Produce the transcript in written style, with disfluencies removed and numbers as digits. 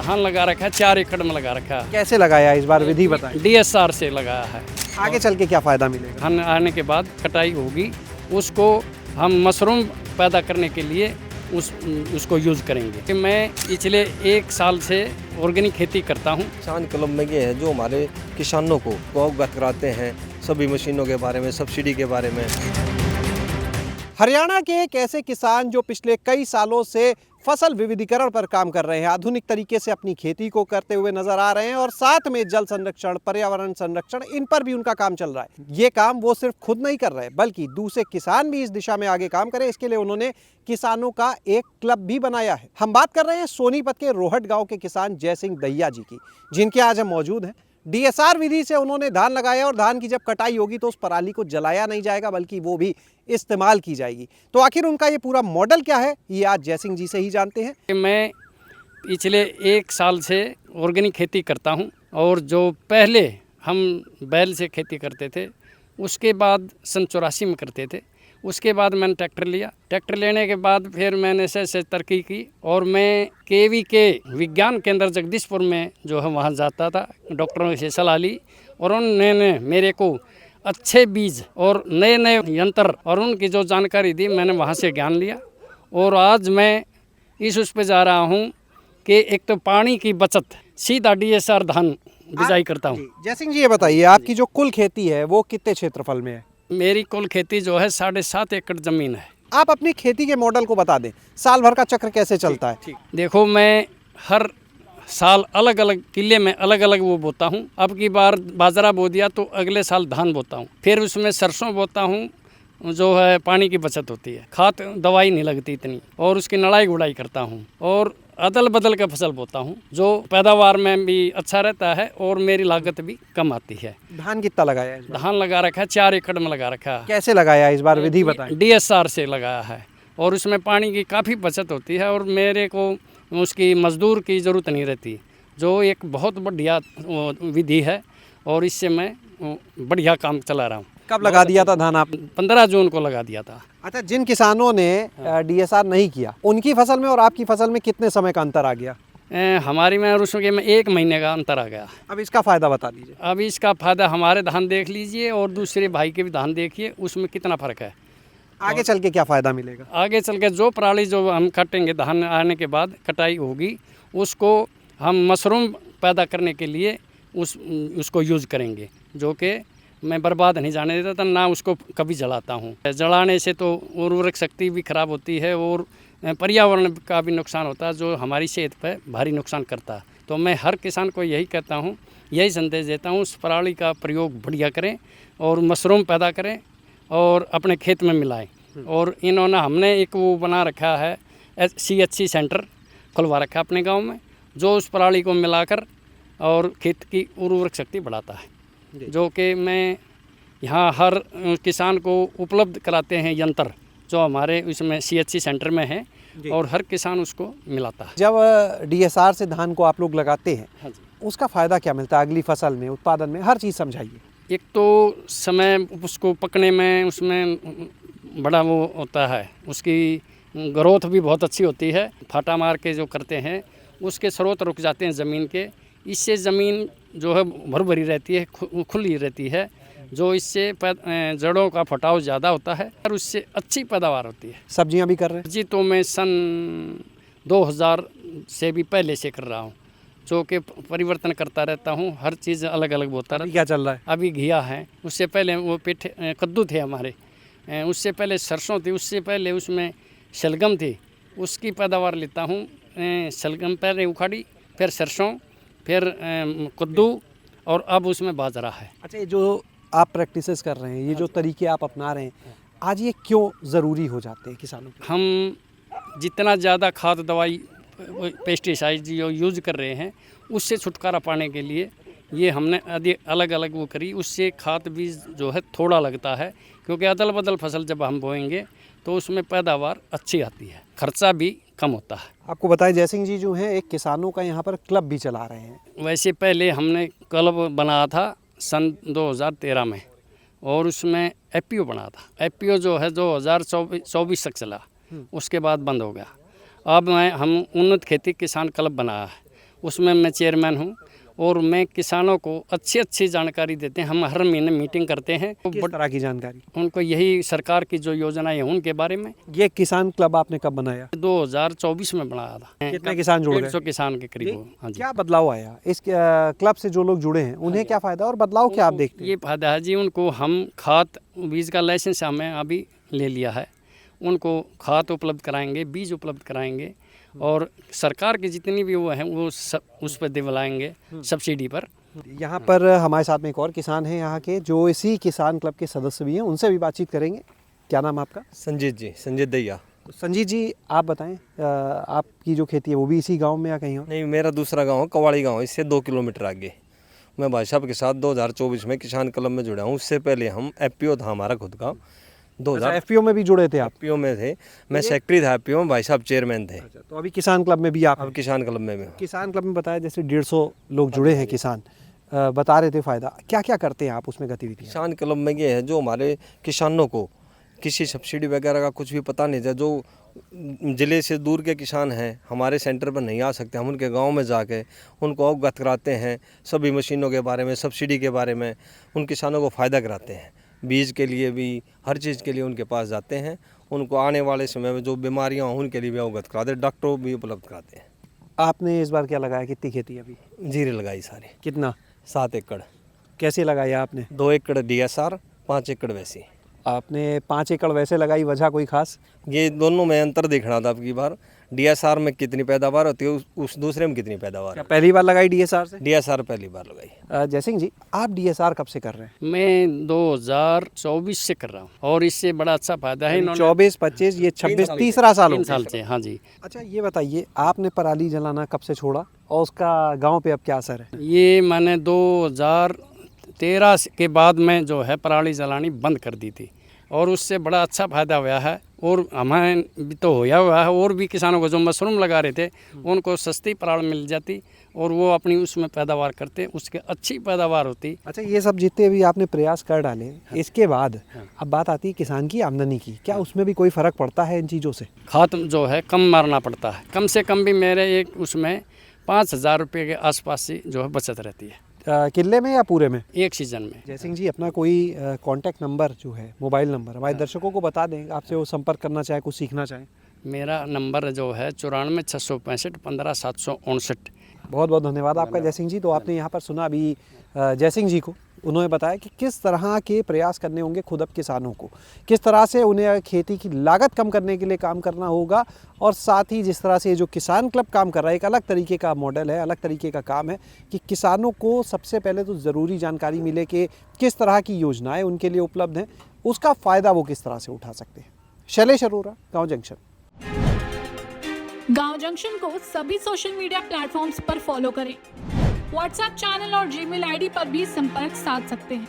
धान लगा रखा है, 4 एकड़ में लगा रखा है। कैसे लगाया इस बार, विधि बताएं। DSR से लगाया है। आगे चल के क्या फ़ायदा मिलेगा? धान आने के बाद कटाई होगी, उसको हम मशरूम पैदा करने के लिए उसको यूज़ करेंगे। कि मैं पिछले 1 साल से ऑर्गेनिक खेती करता हूँ। किसान क्लब में ये है जो हमारे किसानों को अवगत कराते हैं सभी मशीनों के बारे में, सब्सिडी के बारे में। हरियाणा के एक ऐसे किसान जो पिछले कई सालों से फसल विविधीकरण पर काम कर रहे हैं, आधुनिक तरीके से अपनी खेती को करते हुए नजर आ रहे हैं और साथ में जल संरक्षण, पर्यावरण संरक्षण, इन पर भी उनका काम चल रहा है। ये काम वो सिर्फ खुद नहीं कर रहे बल्कि दूसरे किसान भी इस दिशा में आगे काम करें, इसके लिए उन्होंने किसानों का एक क्लब भी बनाया है। हम बात कर रहे हैं सोनीपत के रोहट गाँव के किसान जय सिंह दहिया जी की, जिनके आज हम मौजूद हैं। DSR विधि से उन्होंने धान लगाया और धान की जब कटाई होगी तो उस पराली को जलाया नहीं जाएगा बल्कि वो भी इस्तेमाल की जाएगी। तो आखिर उनका ये पूरा मॉडल क्या है, ये आज जय सिंह जी से ही जानते हैं। मैं पिछले 1 साल से ऑर्गेनिक खेती करता हूं और जो पहले हम बैल से खेती करते थे, उसके बाद सन 84 में करते थे। उसके बाद मैंने ट्रैक्टर लिया। ट्रैक्टर लेने के बाद फिर मैंने ऐसे तरक्की की और मैं KVK विज्ञान केंद्र जगदीशपुर में जो है वहाँ जाता था, डॉक्टरों से सलाह ली और उन्होंने मेरे को अच्छे बीज और नए नए यंत्र और उनकी जो जानकारी दी, मैंने वहाँ से ज्ञान लिया और आज मैं उस पर जा रहा हूँ कि एक तो पानी की बचत, सीधा DSR धान बिजाई करता हूँ। जय सिंह जी, ये बताइए आपकी जो कुल खेती है वो कितने क्षेत्रफल में है? मेरी कुल खेती जो है 7.5 एकड़ ज़मीन है। आप अपनी खेती के मॉडल को बता दें, साल भर का चक्र कैसे चलता है? देखो, मैं हर साल अलग अलग किले में अलग अलग वो बोता हूँ। अब की बार बाजरा बो दिया तो अगले साल धान बोता हूँ, फिर उसमें सरसों बोता हूँ, जो है पानी की बचत होती है, खाद दवाई नहीं लगती इतनी, और उसकी नड़ाई गुड़ाई करता हूँ और अदल बदल के फसल बोता हूँ, जो पैदावार में भी अच्छा रहता है और मेरी लागत भी कम आती है। धान कितना लगाया है इस बार? धान लगा रखा है, 4 एकड़ में लगा रखा है। कैसे लगाया इस बार, विधि बताएं। DSR से लगाया है और उसमें पानी की काफ़ी बचत होती है और मेरे को उसकी मजदूर की ज़रूरत नहीं रहती, जो एक बहुत बढ़िया विधि है और इससे मैं बढ़िया काम चला रहा हूँ। कब लगा दिया था धान आप? 15 जून को लगा दिया था। अच्छा, जिन किसानों ने DSR नहीं किया, उनकी फसल में और आपकी फसल में कितने समय का अंतर आ गया? हमारी में और उसमें 1 महीने का अंतर आ गया। अब इसका फ़ायदा बता दीजिए। अब इसका फ़ायदा हमारे धान देख लीजिए और दूसरे भाई के भी धान देखिए, उसमें कितना फ़र्क है। आगे चल के क्या फ़ायदा मिलेगा? आगे चल के जो पराली जो हम काटेंगे, धान आने के बाद कटाई होगी, उसको हम मशरूम पैदा करने के लिए उसको यूज़ करेंगे, जो कि मैं बर्बाद नहीं जाने देता, ना उसको कभी जलाता हूँ। जलाने से तो उर्वरक शक्ति भी खराब होती है और पर्यावरण का भी नुकसान होता है, जो हमारी सेहत पर भारी नुकसान करता है। तो मैं हर किसान को यही कहता हूँ, यही संदेश देता हूँ, उस पराली का प्रयोग बढ़िया करें और मशरूम पैदा करें और अपने खेत में मिलाएं। और इन्होंने हमने एक वो बना रखा है, CHC सेंटर खुलवा रखा है अपने गाँव में, जो उस पराली को मिलाकर और खेत की उर्वरक शक्ति बढ़ाता है, जो कि मैं यहाँ हर किसान को उपलब्ध कराते हैं यंत्र, जो हमारे उसमें CHC सेंटर में है और हर किसान उसको मिलाता है। जब DSR से धान को आप लोग लगाते हैं, हाँ जी, उसका फ़ायदा क्या मिलता है अगली फसल में, उत्पादन में, हर चीज़ समझाइए। एक तो समय उसको पकने में उसमें बड़ा वो होता है, उसकी ग्रोथ भी बहुत अच्छी होती है। फाटा मार के जो करते हैं उसके स्रोत रुक जाते हैं ज़मीन के, इससे ज़मीन जो है भरभरी रहती है, खुली रहती है, जो इससे जड़ों का फटाव ज़्यादा होता है और उससे अच्छी पैदावार होती है। सब्जियां भी कर रहे हैं? जी, तो मैं सन 2000 से भी पहले से कर रहा हूँ, जो कि परिवर्तन करता रहता हूँ, हर चीज़ अलग अलग होता रहता है। क्या चल रहा है? अभी घिया है, उससे पहले वो कद्दू थे हमारे, उससे पहले सरसों थी, उससे पहले उसमें शलगम थी, उसकी पैदावार लेता हूँ। शलगम पहले उखाड़ी, फिर सरसों, फिर कद्दू और अब उसमें बाजरा है। अच्छा, ये जो आप प्रैक्टिसेस कर रहे हैं, ये जो तरीके आप अपना रहे हैं, आज ये क्यों ज़रूरी हो जाते हैं किसानों के? हम जितना ज़्यादा खाद दवाई पेस्टिसाइड जो यूज़ कर रहे हैं, उससे छुटकारा पाने के लिए ये हमने अलग अलग वो करी। उससे खाद बीज जो है थोड़ा लगता है, क्योंकि अदल बदल फसल जब हम बोएंगे तो उसमें पैदावार अच्छी आती है, खर्चा भी कम होता है। आपको बताएं, जय सिंह जी जो हैं एक किसानों का यहाँ पर क्लब भी चला रहे हैं। वैसे पहले हमने क्लब बनाया था सन 2013 में और उसमें FPO बना था। FPO जो है 2024 तक चला, उसके बाद बंद हो गया। अब हम उन्नत खेती किसान क्लब बनाया है, उसमें मैं चेयरमैन हूँ और मैं किसानों को अच्छी अच्छी जानकारी देते हैं। हम हर महीने मीटिंग करते हैं। किस तरह की जानकारी? उनको यही सरकार की जो योजनाएं हैं उनके बारे में। ये किसान क्लब आपने कब बनाया? 2024 में बनाया था। कितने किसान जुड़ गए? 150 किसान के करीब। हाँ जी। क्या बदलाव आया इस क्लब से? जो लोग जुड़े हैं उन्हें क्या फायदा और बदलाव क्या आप देखते हैं? ये फायदा है जी, उनको हम खाद बीज का लाइसेंस हमें अभी ले लिया है। उनको खाद उपलब्ध कराएंगे, बीज उपलब्ध कराएंगे और सरकार की जितनी भी वो हैं वो सब उस पर दिलवाएंगे सब्सिडी पर। यहाँ पर हमारे साथ में एक और किसान हैं यहाँ के, जो इसी किसान क्लब के सदस्य भी हैं। उनसे भी बातचीत करेंगे। क्या नाम आपका? संजीत जी, संजीत दैया। संजीत जी, आप बताएं, आपकी जो खेती है वो भी इसी गांव में या कहीं और? नहीं, मेरा दूसरा गांव है कवाड़ी गांव, इससे 2 किलोमीटर आगे। मैं भाई साहब के साथ 2024 में किसान क्लब में जुड़ा हूँ। उससे पहले हम एफपीओ था हमारा खुद का। 2000 एफपीओ में भी जुड़े थे आप? एफपीओ में थे, मैं सेक्रेटरी था एफपीओ में, भाई साहब चेयरमैन थे। तो अभी किसान क्लब में भी आप हैं? अब किसान क्लब में भी हूँ। किसान क्लब में बताया जैसे 150 लोग जुड़े हैं किसान, बता रहे थे फ़ायदा। क्या क्या करते हैं आप उसमें गतिविधियाँ? किसान क्लब में ये है, जो हमारे किसानों को किसी सब्सिडी वगैरह का कुछ भी पता नहीं था, जो ज़िले से दूर के किसान हैं हमारे सेंटर पर नहीं आ सकते, हम उनके गांव में जाके उनको अवगत कराते हैं सभी मशीनों के बारे में, सब्सिडी के बारे में। उन किसानों को फ़ायदा कराते हैं, बीज के लिए भी, हर चीज़ के लिए उनके पास जाते हैं। उनको आने वाले समय में जो बीमारियाँ हों उनके लिए भी अवगत कराते हैं, डॉक्टर भी उपलब्ध कराते हैं। आपने इस बार क्या लगाया? कितनी खेती अभी? जीरे लगाई सारी। कितना? 7 एकड़। कैसे लगाया आपने? 2 एकड़ DSR, 5 एकड़ वैसी। आपने 5 एकड़ वैसे लगाई, वजह कोई खास? ये दोनों में अंतर देखना था। अब की बार DSR में कितनी पैदावार होती है, उस दूसरे में कितनी पैदावार क्या है। पहली बार लगाई DSR से? DSR पहली बार लगाई। जयसिंह जी, आप DSR कब से कर रहे हैं? मैं 2024 से कर रहा हूँ और इससे बड़ा अच्छा फायदा है। 24, 25, ये 26, तीसरा साल हो 3 गया। साल से। हाँ जी। अच्छा, ये बताइए, आपने पराली जलाना कब से छोड़ा और उसका गांव पे अब क्या असर है? ये मैंने 2013 के बाद में जो है पराली जलानी बंद कर दी थी और उससे बड़ा अच्छा फायदा हुआ है। और हमें भी तो होया हुआ है, और भी किसानों को जो मशरूम लगा रहे थे उनको सस्ती पराली मिल जाती और वो अपनी उसमें पैदावार करते, उसके अच्छी पैदावार होती। अच्छा, ये सब जितने भी आपने प्रयास कर डाले, इसके बाद अब बात आती है किसान की आमदनी की। क्या उसमें भी कोई फ़र्क पड़ता है इन चीज़ों से? खाद जो है कम मारना पड़ता है, कम से कम भी मेरे एक उसमें 5,000 रुपये के आसपास से जो है बचत रहती है किले में या पूरे में? एक सीजन में। जयसिंह जी, अपना कोई कांटेक्ट नंबर जो है, मोबाइल नंबर हमारे दर्शकों को बता दें, आपसे वो संपर्क करना चाहे, कुछ सीखना चाहें। मेरा नंबर जो है 94 665 15 759। बहुत बहुत धन्यवाद आपका जयसिंह जी। तो आपने यहाँ पर सुना अभी जयसिंह जी को, उन्होंने बताया कि किस तरह के प्रयास करने होंगे खुद अब किसानों को, किस तरह से उन्हें खेती की लागत कम करने के लिए काम करना होगा, और साथ ही जिस तरह से जो किसान क्लब काम कर रहा है, एक अलग तरीके का मॉडल है, अलग तरीके का काम है कि किसानों को सबसे पहले तो ज़रूरी जानकारी मिले कि किस तरह की योजनाएं उनके लिए उपलब्ध हैं, उसका फ़ायदा वो किस तरह से उठा सकते हैं। शैलेश अरोरा, गाँव जंक्शन। गांव जंक्शन को सभी सोशल मीडिया प्लेटफॉर्म्स पर फॉलो करें। व्हाट्सएप चैनल और जीमेल आईडी पर भी संपर्क साध सकते हैं।